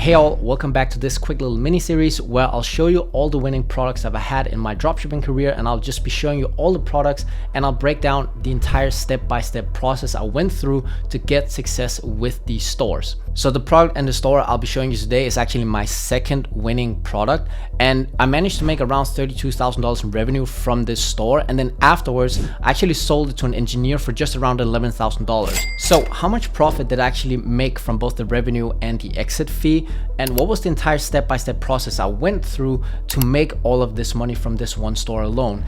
Hey all, welcome back to this quick little mini series where I'll show you all the winning products I've had in my dropshipping career, and I'll just be showing you all the products and I'll break down the entire step-by-step process I went through to get success with these stores. So the product and the store I'll be showing you today is actually my second winning product, and I managed to make around $32,000 in revenue from this store, and then afterwards I actually sold it to an engineer for just around $11,000. So how much profit did I actually make from both the revenue and the exit fee? And what was the entire step-by-step process I went through to make all of this money from this one store alone?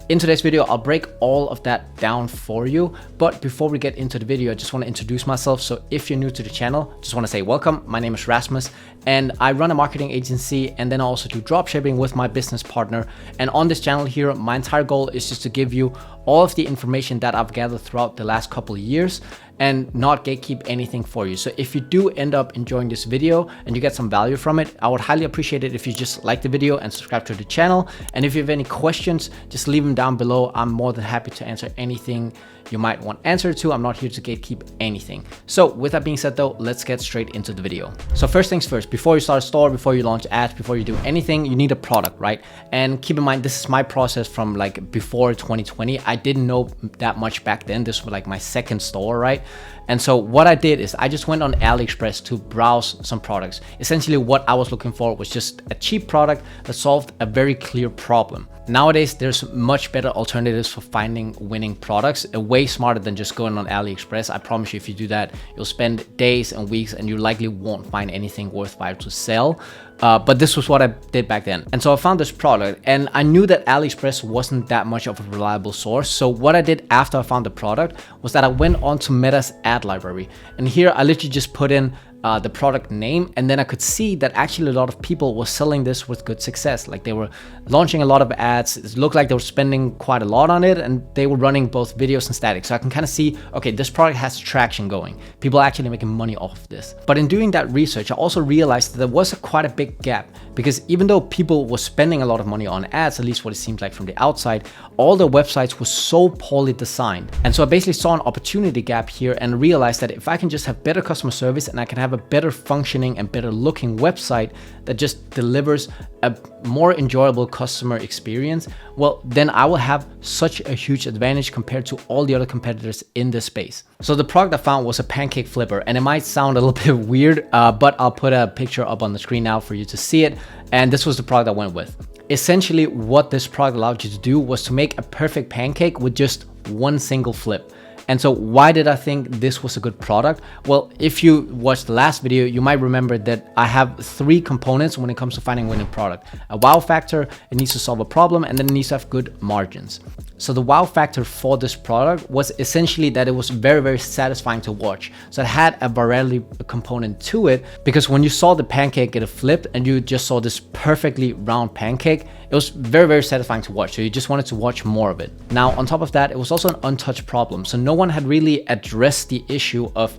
In today's video, I'll break all of that down for you. But before we get into the video, I just want to introduce myself. So if you're new to the channel, just want to say welcome. My name is Rasmus and I run a marketing agency, and then I also do dropshipping with my business partner. And on this channel here, my entire goal is just to give you all of the information that I've gathered throughout the last couple of years and not gatekeep anything for you. So if you do end up enjoying this video and you get some value from it, I would highly appreciate it if you just like the video and subscribe to the channel. And if you have any questions, just leave them down below. I'm more than happy to answer anything you might want answer to. I'm not here to gatekeep anything. So with that being said though, let's get straight into the video. So first things first, before you start a store, before you launch ads, before you do anything, you need a product, right? And keep in mind, this is my process from like before 2020. I didn't know that much back then. This was like my second store, right? And so what I did is I just went on AliExpress to browse some products. Essentially what I was looking for was just a cheap product that solved a very clear problem. Nowadays, there's much better alternatives for finding winning products, way smarter than just going on AliExpress. I promise you, if you do that, you'll spend days and weeks and you likely won't find anything worthwhile to sell. But this was what I did back then. And so I found this product and I knew that AliExpress wasn't that much of a reliable source. So what I did after I found the product was that I went on to Meta's ad library. And here I literally just put in the product name, and then I could see that actually a lot of people were selling this with good success. Like they were launching a lot of ads. It looked like they were spending quite a lot on it, and they were running both videos and static. So I can kind of see, okay, this product has traction going. People are actually making money off of this. But in doing that research, I also realized that there was quite a big gap, because even though people were spending a lot of money on ads, at least what it seemed like from the outside, all their websites were so poorly designed. And so I basically saw an opportunity gap here and realized that if I can just have better customer service and I can have a better functioning and better looking website that just delivers a more enjoyable customer experience, well, then I will have such a huge advantage compared to all the other competitors in this space. So the product I found was a pancake flipper, and it might sound a little bit weird, but I'll put a picture up on the screen now for you to see it. And this was the product I went with. Essentially, what this product allowed you to do was to make a perfect pancake with just one single flip. And so why did I think this was a good product? Well, if you watched the last video, you might remember that I have three components when it comes to finding a winning product. A wow factor, it needs to solve a problem, and then it needs to have good margins. So the wow factor for this product was essentially that it was very, very satisfying to watch. So it had a virality component to it, because when you saw the pancake get flipped and you just saw this perfectly round pancake, it was very, very satisfying to watch. So you just wanted to watch more of it. Now, on top of that, it was also an untouched problem. So no one had really addressed the issue of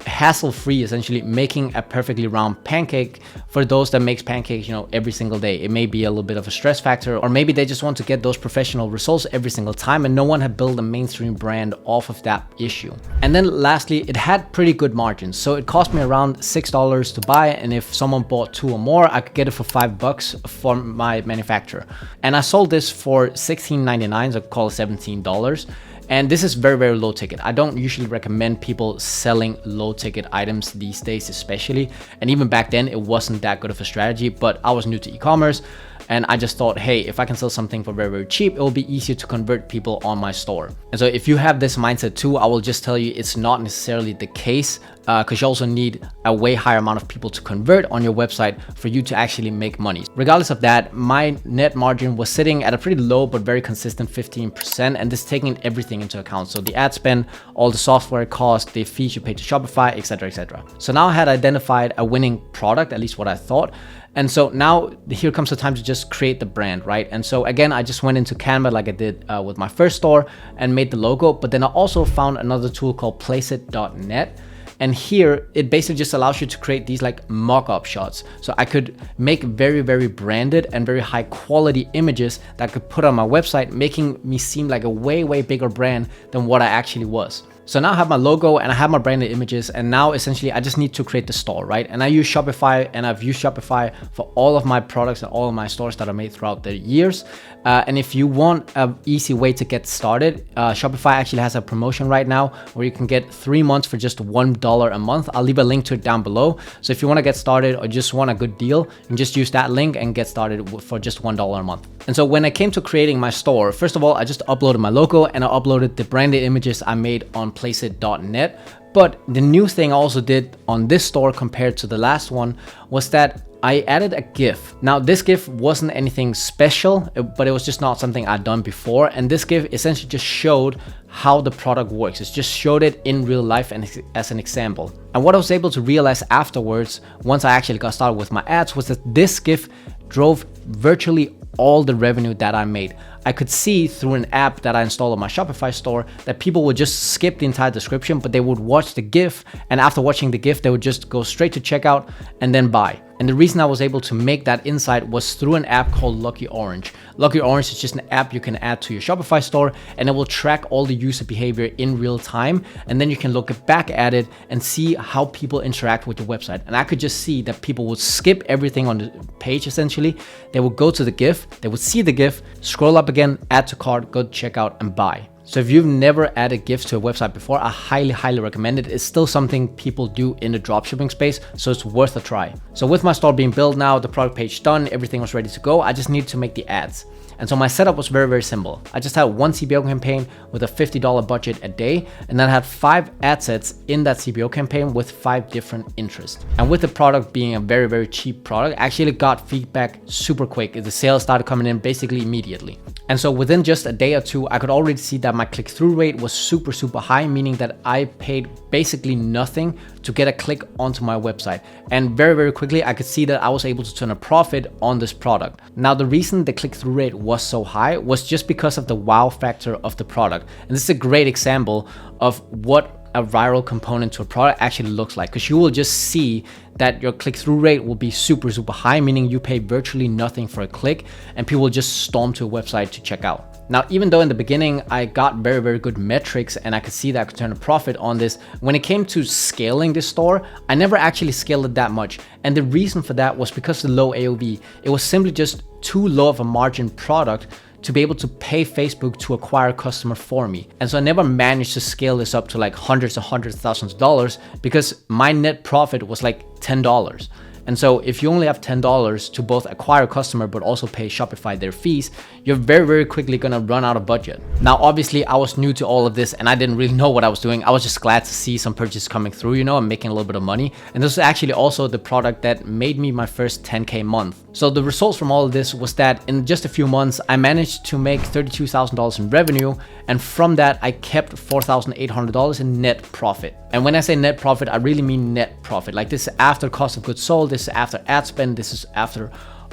hassle-free, essentially making a perfectly round pancake for those that makes pancakes, every single day. It may be a little bit of a stress factor, or maybe they just want to get those professional results every single time, and no one had built a mainstream brand off of that issue. And then lastly, it had pretty good margins. So it cost me around $6 to buy, and if someone bought two or more, I could get it for $5 from my manufacturer. And I sold this for $16.99, so call it $17. And this is very, very low ticket. I don't usually recommend people selling low ticket items these days, especially. And even back then, it wasn't that good of a strategy, but I was new to e-commerce. And I just thought, hey, if I can sell something for very, very cheap, it will be easier to convert people on my store. And so if you have this mindset too, I will just tell you it's not necessarily the case, because you also need a way higher amount of people to convert on your website for you to actually make money. Regardless of that, my net margin was sitting at a pretty low but very consistent 15%, and this taking everything into account. So the ad spend, all the software costs, the fees you pay to Shopify, etc., etc. So now I had identified a winning product, at least what I thought. And so now here comes the time to just create the brand, right? And so again, I just went into Canva like I did with my first store and made the logo, but then I also found another tool called placeit.net. And here it basically just allows you to create these like mock-up shots. So I could make very, very branded and very high quality images that I could put on my website, making me seem like a way, way bigger brand than what I actually was. So now I have my logo and I have my branded images, and now essentially I just need to create the store, right? And I use Shopify, and I've used Shopify for all of my products and all of my stores that I made throughout the years. And if you want an easy way to get started, Shopify actually has a promotion right now where you can get 3 months for just $1 a month. I'll leave a link to it down below. So if you want to get started or just want a good deal, you can just use that link and get started for just $1 a month. And so when I came to creating my store, first of all, I just uploaded my logo and I uploaded the branded images I made on placeit.net. But the new thing I also did on this store compared to the last one was that I added a GIF. Now this GIF wasn't anything special, but it was just not something I'd done before. And this GIF essentially just showed how the product works. It just showed it in real life and as an example. And what I was able to realize afterwards, once I actually got started with my ads, was that this GIF drove virtually all the revenue that I made. I could see through an app that I installed on my Shopify store that people would just skip the entire description, but they would watch the GIF, and after watching the GIF, they would just go straight to checkout and then buy. And the reason I was able to make that insight was through an app called Lucky Orange. Lucky Orange is just an app you can add to your Shopify store, and it will track all the user behavior in real time. And then you can look back at it and see how people interact with the website. And I could just see that people would skip everything on the page essentially. They would go to the GIF, they would see the GIF, scroll up again, add to cart, go to checkout and buy. So if you've never added GIFs to a website before, I highly recommend it. It's still something people do in the dropshipping space, so it's worth a try. So with my store being built now, the product page done, everything was ready to go, I just needed to make the ads. And so my setup was very simple. I just had one CPO campaign with a $50 budget a day, and then I had 5 ad sets in that CPO campaign with 5 different interests. And with the product being a very cheap product, I actually got feedback super quick. The sales started coming in basically immediately. And so within just a day or two, I could already see that my click-through rate was super high, meaning that I paid basically nothing to get a click onto my website. And very quickly, I could see that I was able to turn a profit on this product. Now, the reason the click-through rate was so high was just because of the wow factor of the product. And this is a great example of what a viral component to a product actually looks like, because you will just see that your click-through rate will be super high, meaning you pay virtually nothing for a click and people will just storm to a website to check out. Now, even though in the beginning I got very good metrics and I could see that I could turn a profit on this, when it came to scaling this store, I never actually scaled it that much. And the reason for that was because of the low AOV. It was simply just too low of a margin product to be able to pay Facebook to acquire a customer for me. And so I never managed to scale this up to like hundreds of thousands of dollars, because my net profit was like $10. And so if you only have $10 to both acquire a customer but also pay Shopify their fees, you're very quickly gonna run out of budget. Now, obviously I was new to all of this and I didn't really know what I was doing. I was just glad to see some purchases coming through, you know, and making a little bit of money. And this was actually also the product that made me my first 10K month. So the results from all of this was that in just a few months, I managed to make $32,000 in revenue. And from that, I kept $4,800 in net profit. And when I say net profit, I really mean net profit. Like, this is after cost of goods sold, this is after ad spend, this is after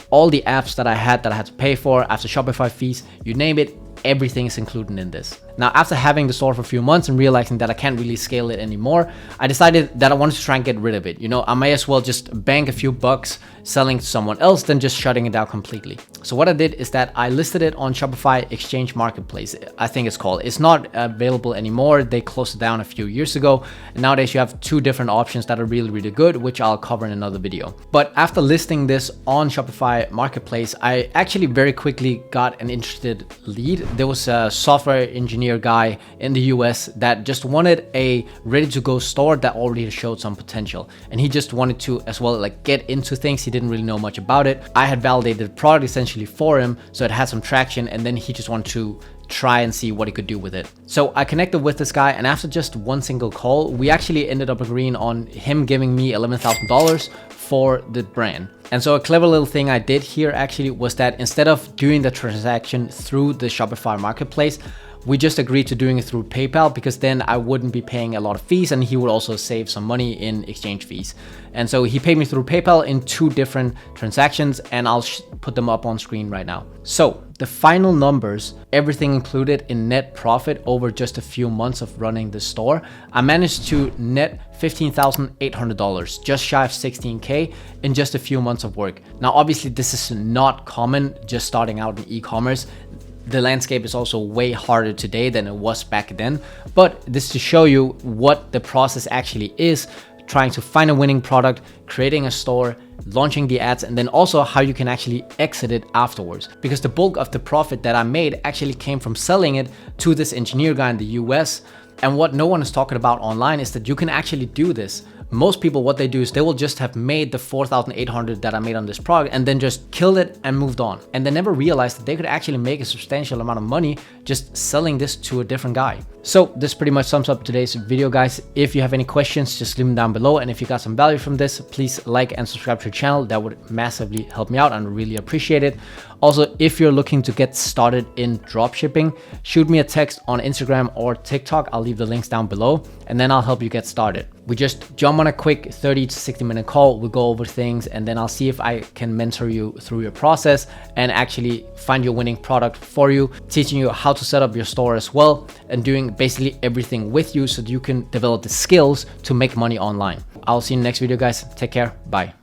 all the apps that I had to pay for, after Shopify fees, you name it, everything is included in this. Now, after having the store for a few months and realizing that I can't really scale it anymore, I decided that I wanted to try and get rid of it. You know, I may as well just bank a few bucks selling to someone else than just shutting it down completely. So what I did is that I listed it on Shopify Exchange Marketplace, I think it's called. It's not available anymore. They closed it down a few years ago. And nowadays you have 2 different options that are really good, which I'll cover in another video. But after listing this on Shopify Marketplace, I actually very quickly got an interested lead. There was a software engineer guy in the US that just wanted a ready-to-go store that already showed some potential, and he just wanted to as well like get into things. He didn't really know much about it. I had validated the product essentially for him, so it had some traction, and then he just wanted to try and see what he could do with it. So I connected with this guy, and after just one single call, we actually ended up agreeing on him giving me $11,000 for the brand. And so a clever little thing I did here actually was that instead of doing the transaction through the Shopify Marketplace, we just agreed to doing it through PayPal, because then I wouldn't be paying a lot of fees and he would also save some money in exchange fees. And so he paid me through PayPal in 2 different transactions, and I'll put them up on screen right now. So the final numbers, everything included in net profit over just a few months of running the store, I managed to net $15,800, just shy of 16K in just a few months of work. Now, obviously this is not common just starting out in e-commerce. The landscape is also way harder today than it was back then, but this to show you what the process actually is, trying to find a winning product, creating a store, launching the ads, and then also how you can actually exit it afterwards. Because the bulk of the profit that I made actually came from selling it to this engineer guy in the US. And what no one is talking about online is that you can actually do this. Most people, what they do is they will just have made the 4,800 that I made on this product and then just killed it and moved on. And they never realized that they could actually make a substantial amount of money just selling this to a different guy. So this pretty much sums up today's video, guys. If you have any questions, just leave them down below. And if you got some value from this, please like and subscribe to the channel. That would massively help me out and really appreciate it. Also, if you're looking to get started in dropshipping, shoot me a text on Instagram or TikTok. I'll leave the links down below and then I'll help you get started. We just jump on a quick 30 to 60 minute call. We'll go over things and then I'll see if I can mentor you through your process and actually find your winning product for you, teaching you how to set up your store as well and doing basically everything with you so that you can develop the skills to make money online. I'll see you in the next video, guys. Take care. Bye.